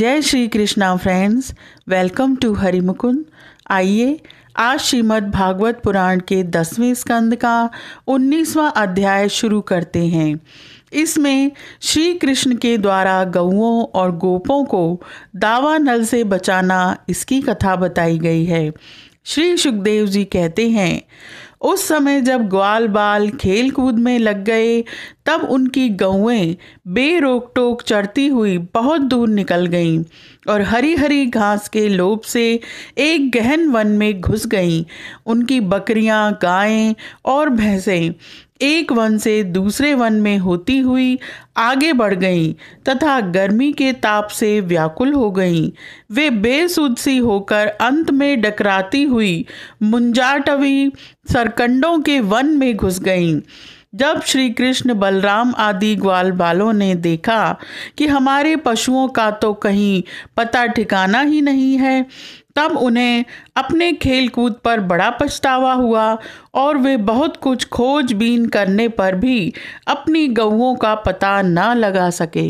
जय Shri Krishna friends, welcome to Harimukund. आइए आज श्रीमद् भागवत पुराण के 10वें स्कंद का 19वां अध्याय शुरू करते हैं। इसमें श्री कृष्ण के द्वारा गौओं और गोपों को दावानल से बचाना, इसकी कथा बताई गई है। श्री सुखदेव जी कहते हैं, उस समय जब ग्वाल बाल खेल कूद में लग गए, तब उनकी गौएं बेरोक टोक चरती हुई बहुत दूर निकल गईं और हरी हरी घास के लोभ से एक गहन वन में घुस गईं। उनकी बकरियां, गायें और भैंसें एक वन से दूसरे वन में होती हुई आगे बढ़ गईं तथा गर्मी के ताप से व्याकुल हो गईं। वे बेसुध सी होकर अंत में डकराती हुई मुंजाटवी सरकंडों के वन में घुस गईं। जब श्री कृष्ण, बलराम आदि ग्वाल बालों ने देखा कि हमारे पशुओं का तो कहीं पता ठिकाना ही नहीं है, तब उन्हें अपने खेल कूद पर बड़ा पछतावा हुआ और वे बहुत कुछ खोजबीन करने पर भी अपनी गौओं का पता न लगा सके।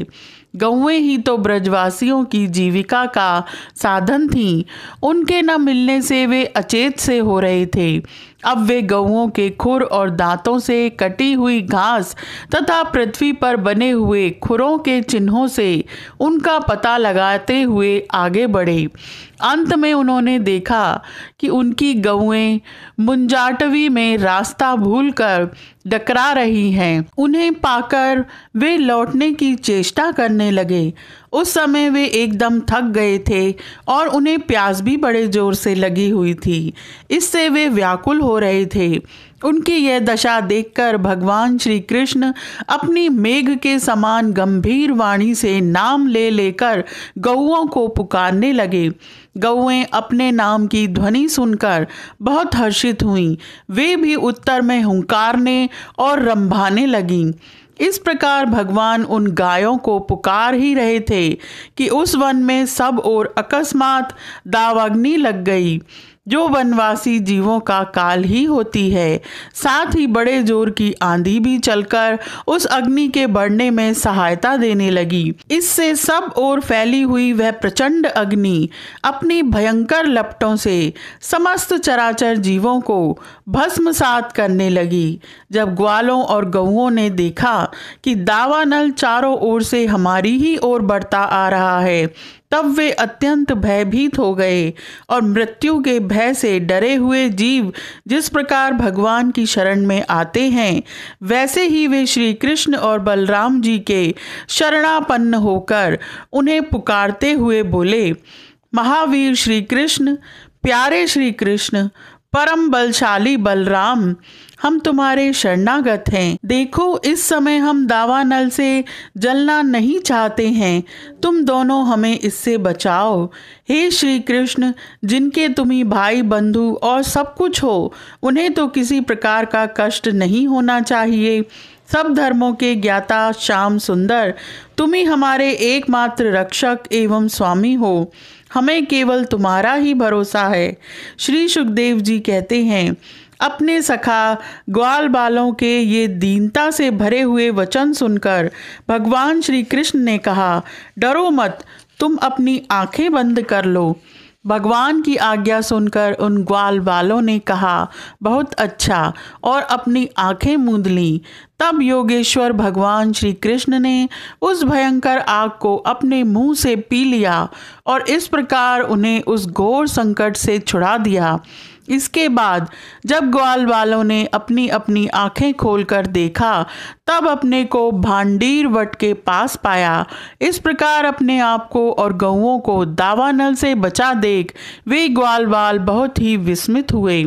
गौएं ही तो ब्रजवासियों की जीविका का साधन थीं। उनके न मिलने से वे अचेत से हो रहे थे। अब वे गौओं के खुर और दांतों से कटी हुई घास तथा पृथ्वी पर बने हुए खुरों के चिन्हों से उनका पता लगाते हुए आगे बढ़े। अंत में उन्होंने देखा कि उनकी गौएं मुंजाटवी में रास्ता भूलकर डकरा रही हैं। उन्हें पाकर वे लौटने की चेष्टा करने लगे। उस समय वे एकदम थक गए थे और उन्हें प्यास भी बड़े जोर से लगी हुई थी। इससे वे व्याकुल हो रहे थे। उनकी यह दशा देखकर भगवान श्री कृष्ण अपनी मेघ के समान गंभीर वाणी से नाम ले लेकर गौओं को पुकारने लगे। गौएं अपने नाम की ध्वनि सुनकर बहुत हर्षित हुईं। वे भी उत्तर में हुंकारने और रंभाने लगीं। इस प्रकार भगवान उन गायों को पुकार ही रहे थे कि उस वन में सब ओर अकस्मात दावाग्नि लग गई, जो वनवासी जीवों का काल ही होती है। साथ ही बड़े जोर की आंधी भी चलकर उस अग्नि के बढ़ने में सहायता देने लगी। इससे सब ओर फैली हुई वह प्रचंड अग्नि अपनी भयंकर लपटों से समस्त चराचर जीवों को भस्मसात करने लगी। जब ग्वालों और गौओं ने देखा कि दावानल चारों ओर से हमारी ही ओर बढ़ता आ रहा है, तब वे अत्यंत भयभीत हो गए और मृत्यु के भय से डरे हुए जीव जिस प्रकार भगवान की शरण में आते हैं, वैसे ही वे श्री कृष्ण और बलराम जी के शरणापन्न होकर उन्हें पुकारते हुए बोले, महावीर श्री कृष्ण, प्यारे श्री कृष्ण, परम बलशाली बलराम, हम तुम्हारे शरणागत हैं। देखो, इस समय हम दावानल से जलना नहीं चाहते हैं। तुम दोनों हमें इससे बचाओ। हे श्री कृष्ण, जिनके तुम्ही भाई बंधु और सब कुछ हो, उन्हें तो किसी प्रकार का कष्ट नहीं होना चाहिए। सब धर्मों के ज्ञाता श्याम सुंदर, तुम ही हमारे एकमात्र रक्षक एवं स्वामी हो। हमें केवल तुम्हारा ही भरोसा है। श्री सुखदेव जी कहते हैं, अपने सखा ग्वाल बालों के ये दीनता से भरे हुए वचन सुनकर भगवान श्री कृष्ण ने कहा, डरो मत, तुम अपनी आंखें बंद कर लो। भगवान की आज्ञा सुनकर उन ग्वाल बालों ने कहा, बहुत अच्छा, और अपनी आंखें मूंद लीं। तब योगेश्वर भगवान श्री कृष्ण ने उस भयंकर आग को अपने मुंह से पी लिया और इस प्रकार उन्हें उस घोर संकट से छुड़ा दिया। इसके बाद जब ग्वाल वालों ने अपनी अपनी आंखें खोलकर देखा, तब अपने को भांडीर वट के पास पाया। इस प्रकार अपने आप को और गौओं को दावानल से बचा देख वे ग्वाल बाल बहुत ही विस्मित हुए।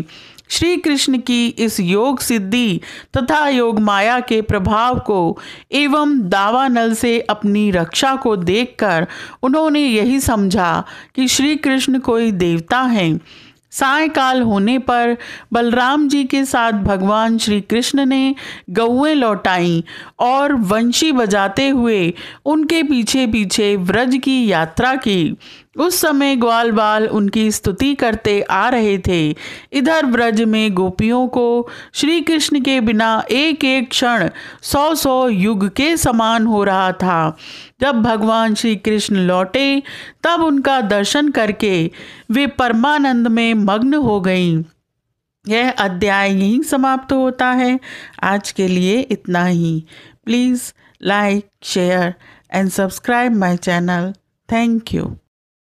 श्री कृष्ण की इस योग सिद्धि तथा योग माया के प्रभाव को एवं दावानल से अपनी रक्षा को देखकर उन्होंने यही समझा कि श्री कृष्ण कोई देवता हैं। सायंकाल होने पर बलराम जी के साथ भगवान श्री कृष्ण ने गौएं लौटाईं और वंशी बजाते हुए उनके पीछे पीछे व्रज की यात्रा की। उस समय ग्वाल बाल उनकी स्तुति करते आ रहे थे। इधर व्रज में गोपियों को श्री कृष्ण के बिना एक एक क्षण 100-100 युग के समान हो रहा था। जब भगवान श्री कृष्ण लौटे तब उनका दर्शन करके वे परमानंद में मग्न हो गईं। यह अध्याय यहीं समाप्त होता है। आज के लिए इतना ही। Please like, share and subscribe my channel. Thank you.